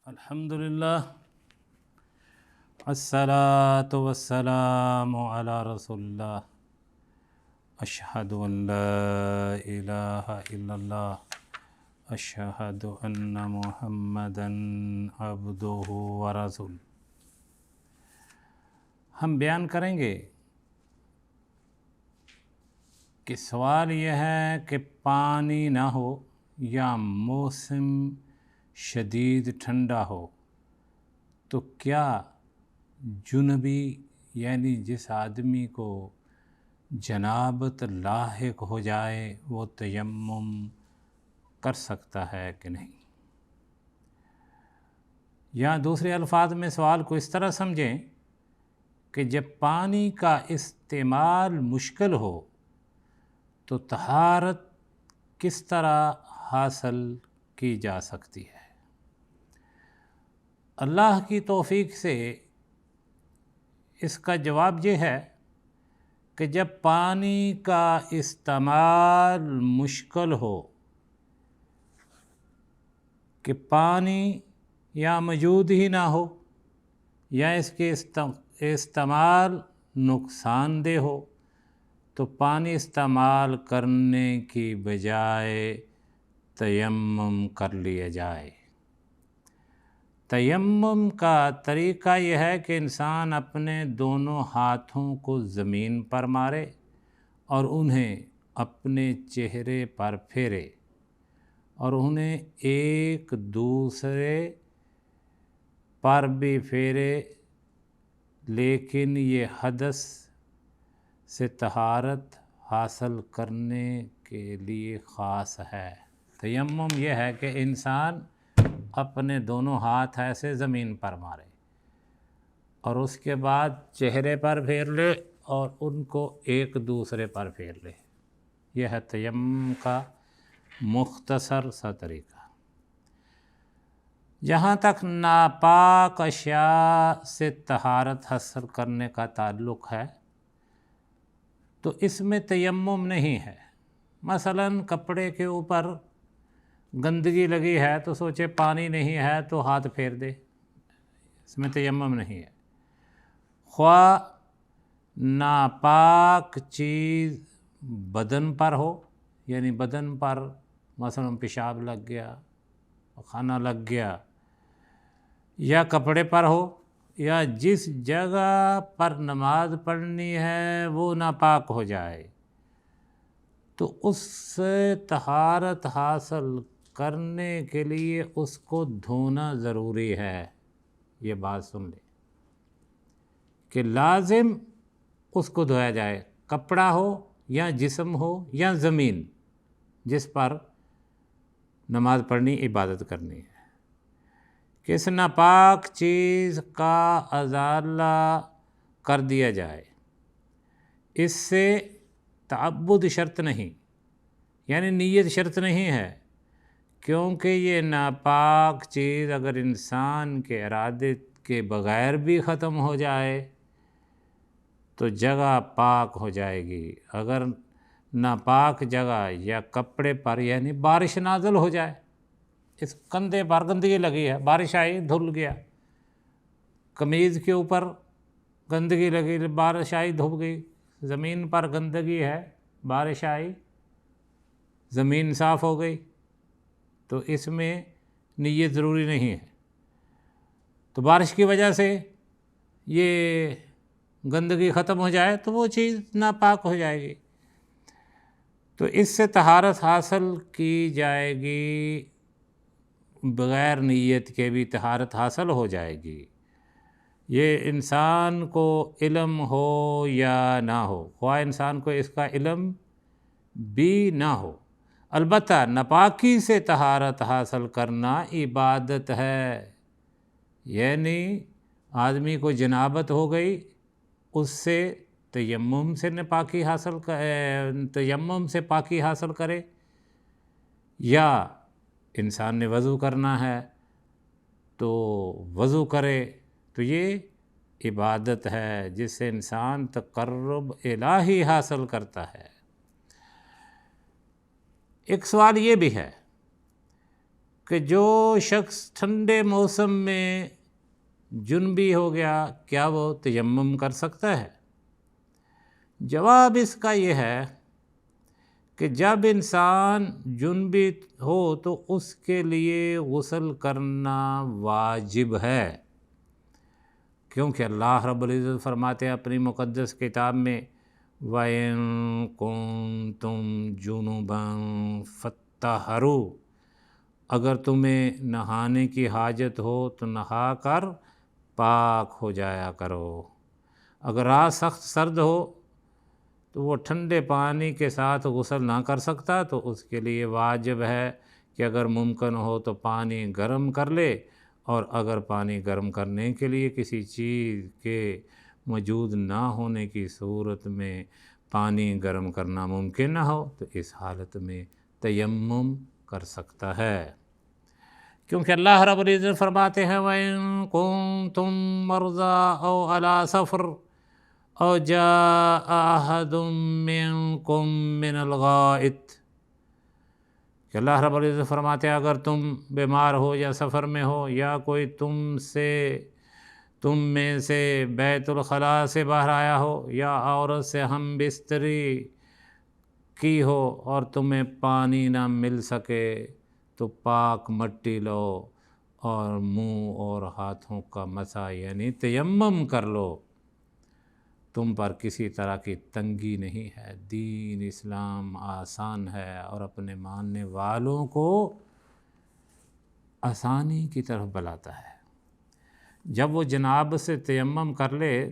الحمدللہ الصلاۃ والسلام علی رسول اللہ اشہد ان لا الہ الا اللہ اشہد ان محمدا عبدہ ورسولہ۔ ہم بیان کریں گے کہ سوال یہ ہے کہ پانی نہ ہو یا موسم شدید ٹھنڈا ہو تو کیا جنبی یعنی جس آدمی کو جنابت لاحق ہو جائے وہ تیمم کر سکتا ہے کہ نہیں؟ یا دوسرے الفاظ میں سوال کو اس طرح سمجھیں کہ جب پانی کا استعمال مشکل ہو تو طہارت کس طرح حاصل کی جا سکتی ہے؟ اللہ کی توفیق سے اس کا جواب یہ ہے کہ جب پانی کا استعمال مشکل ہو کہ پانی یا موجود ہی نہ ہو یا اس کے استعمال نقصان دہ ہو تو پانی استعمال کرنے کی بجائے تیمم کر لیا جائے۔ تیمم کا طریقہ یہ ہے کہ انسان اپنے دونوں ہاتھوں کو زمین پر مارے اور انہیں اپنے چہرے پر پھیرے اور انہیں ایک دوسرے پر بھی پھیرے، لیکن یہ حدث سے طہارت حاصل کرنے کے لیے خاص ہے۔ تیمم یہ ہے کہ انسان اپنے دونوں ہاتھ ایسے زمین پر مارے اور اس کے بعد چہرے پر پھیر لے اور ان کو ایک دوسرے پر پھیر لے۔ یہ ہے تیمم کا مختصر سا طریقہ۔ جہاں تک ناپاک اشیاء سے طہارت حاصل کرنے کا تعلق ہے تو اس میں تیمم نہیں ہے۔ مثلاً کپڑے کے اوپر گندگی لگی ہے تو سوچے پانی نہیں ہے تو ہاتھ پھیر دے، اس میں تیمم نہیں ہے۔ خواہ ناپاک چیز بدن پر ہو، یعنی بدن پر مثلاً پیشاب لگ گیا، کھانا لگ گیا، یا کپڑے پر ہو، یا جس جگہ پر نماز پڑھنی ہے وہ ناپاک ہو جائے تو اس سے طہارت حاصل کرنے کے لیے اس کو دھونا ضروری ہے۔ یہ بات سن لیں کہ لازم اس کو دھویا جائے، کپڑا ہو یا جسم ہو یا زمین جس پر نماز پڑھنی، عبادت کرنی ہے، کہ اس ناپاک چیز کا ازالہ کر دیا جائے۔ اس سے تعبد شرط نہیں، یعنی نیت شرط نہیں ہے، کیونکہ یہ ناپاک چیز اگر انسان کے ارادے کے بغیر بھی ختم ہو جائے تو جگہ پاک ہو جائے گی۔ اگر ناپاک جگہ یا کپڑے پر یعنی بارش نازل ہو جائے، اس کندھے پر گندگی لگی ہے، بارش آئی دھل گیا، قمیض کے اوپر گندگی لگی، بارش آئی دھل گئی، زمین پر گندگی ہے، بارش آئی زمین صاف ہو گئی، تو اس میں نیت ضروری نہیں ہے۔ تو بارش کی وجہ سے یہ گندگی ختم ہو جائے تو وہ چیز ناپاک ہو جائے گی، تو اس سے طہارت حاصل کی جائے گی، بغیر نیت کے بھی طہارت حاصل ہو جائے گی۔ یہ انسان کو علم ہو یا نہ ہو، خواہ انسان کو اس کا علم بھی نہ ہو، البتہ ناپاکی سے طہارت حاصل کرنا عبادت ہے۔ یعنی آدمی کو جنابت ہو گئی، اس سے تیمم سے تیمم سے پاکی حاصل کرے، یا انسان نے وضو کرنا ہے تو وضو کرے، تو یہ عبادت ہے جس سے انسان تقرب الہی حاصل کرتا ہے۔ ایک سوال یہ بھی ہے کہ جو شخص ٹھنڈے موسم میں جنبی ہو گیا کیا وہ تیمم کر سکتا ہے؟ جواب اس کا یہ ہے کہ جب انسان جنبی ہو تو اس کے لیے غسل کرنا واجب ہے، کیونکہ اللہ رب العزت فرماتے ہیں اپنی مقدس کتاب میں وَإِن كُنتُم جُنُبًا فَاطَّهِرُوا، اگر تمہیں نہانے کی حاجت ہو تو نہا کر پاک ہو جایا کرو۔ اگر رات سخت سرد ہو تو وہ ٹھنڈے پانی کے ساتھ غسل نہ کر سکتا تو اس کے لیے واجب ہے کہ اگر ممکن ہو تو پانی گرم کر لے، اور اگر پانی گرم کرنے کے لیے کسی چیز کے موجود نہ ہونے کی صورت میں پانی گرم کرنا ممکن نہ ہو تو اس حالت میں تیمم کر سکتا ہے، کیونکہ اللہ رب العزت فرماتے ہیں وَإِن كُنتُم مَّرْضَىٰ أَوْ عَلَىٰ سَفَرٍ أَوْ جَاءَ أَحَدٌ مِّنكُم مِّنَ الْغَائِطِ، کہ اللہ رب العزت فرماتے ہیں اگر تم بیمار ہو یا سفر میں ہو یا کوئی تم میں سے بیت الخلاء سے باہر آیا ہو یا عورت سے ہم بستری کی ہو اور تمہیں پانی نہ مل سکے تو پاک مٹی لو اور منہ اور ہاتھوں کا مسح یعنی تیمم کر لو، تم پر کسی طرح کی تنگی نہیں ہے، دین اسلام آسان ہے اور اپنے ماننے والوں کو آسانی کی طرف بلاتا ہے۔ جب وہ جناب سے تیمم کر لے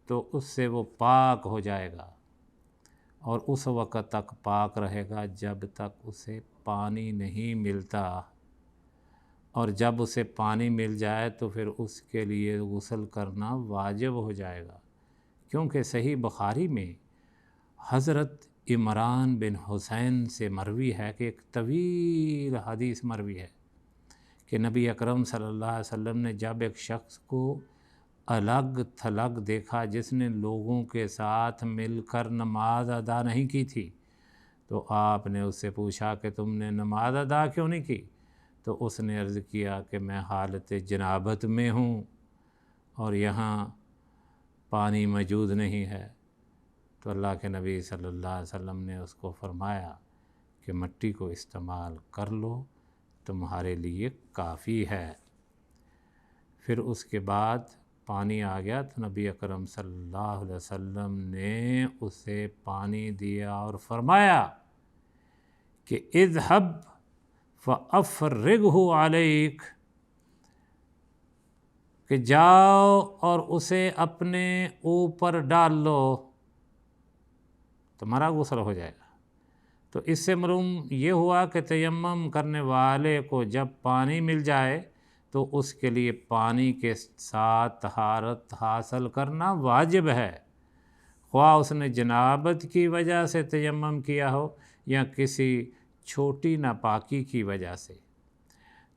تو اس سے وہ پاک ہو جائے گا اور اس وقت تک پاک رہے گا جب تک اسے پانی نہیں ملتا، اور جب اسے پانی مل جائے تو پھر اس کے لیے غسل کرنا واجب ہو جائے گا، کیونکہ صحیح بخاری میں حضرت عمران بن حسین سے مروی ہے کہ ایک طویل حدیث مروی ہے کہ نبی اکرم صلی اللہ علیہ وسلم نے جب ایک شخص کو الگ تھلگ دیکھا جس نے لوگوں کے ساتھ مل کر نماز ادا نہیں کی تھی، تو آپ نے اس سے پوچھا کہ تم نے نماز ادا کیوں نہیں کی؟ تو اس نے عرض کیا کہ میں حالت جنابت میں ہوں اور یہاں پانی موجود نہیں ہے۔ تو اللہ کے نبی صلی اللہ علیہ وسلم نے اس کو فرمایا کہ مٹی کو استعمال کر لو، تمہارے لیے کافی ہے۔ پھر اس کے بعد پانی آ گیا تو نبی اکرم صلی اللہ علیہ وسلم نے اسے پانی دیا اور فرمایا کہ اذهب فافرغه علیک، کہ جاؤ اور اسے اپنے اوپر ڈال لو، تمہارا غسل ہو جائے گا۔ تو اس سے معلوم یہ ہوا کہ تیمم کرنے والے کو جب پانی مل جائے تو اس کے لیے پانی کے ساتھ طہارت حاصل کرنا واجب ہے، خواہ اس نے جنابت کی وجہ سے تیمم کیا ہو یا کسی چھوٹی ناپاکی کی وجہ سے۔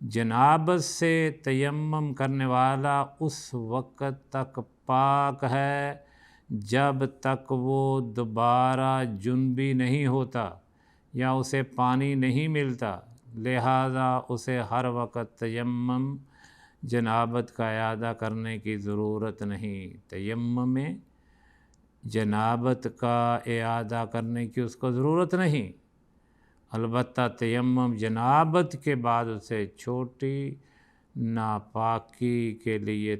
جنابت سے تیمم کرنے والا اس وقت تک پاک ہے جب تک وہ دوبارہ جنبی نہیں ہوتا یا اسے پانی نہیں ملتا، لہذا اسے ہر وقت تیمم جنابت کا اعادہ کرنے کی ضرورت نہیں۔ تیمم میں جنابت کا اعادہ کرنے کی اس کو ضرورت نہیں، البتہ تیمم جنابت کے بعد اسے چھوٹی ناپاکی کے لیے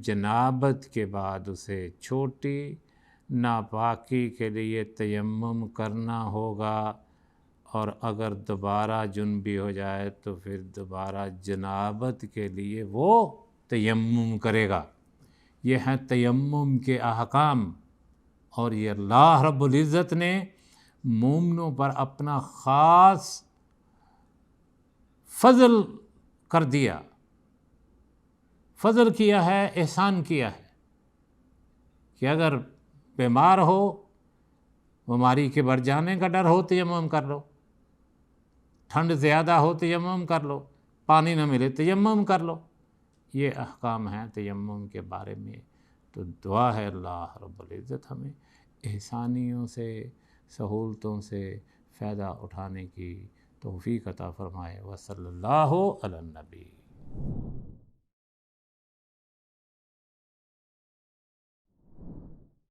جنابت کے بعد اسے چھوٹی ناپاکی کے لیے تیمم کرنا ہوگا، اور اگر دوبارہ جنبی ہو جائے تو پھر دوبارہ جنابت کے لیے وہ تیمم کرے گا۔ یہ ہیں تیمم کے احکام، اور یہ اللہ رب العزت نے مومنوں پر اپنا خاص فضل کر دیا، فضل کیا ہے، احسان کیا ہے کہ اگر بیمار ہو، بیماری کے بڑھ جانے کا ڈر ہو تیمم کر لو، ٹھنڈ زیادہ ہو تیمم کر لو، پانی نہ ملے تیمم کر لو۔ یہ احکام ہیں تیمم کے بارے میں۔ تو دعا ہے اللہ رب العزت ہمیں احسانیوں سے، سہولتوں سے، فائدہ اٹھانے کی توفیق عطا فرمائے۔ وصلی اللہ علی النبی۔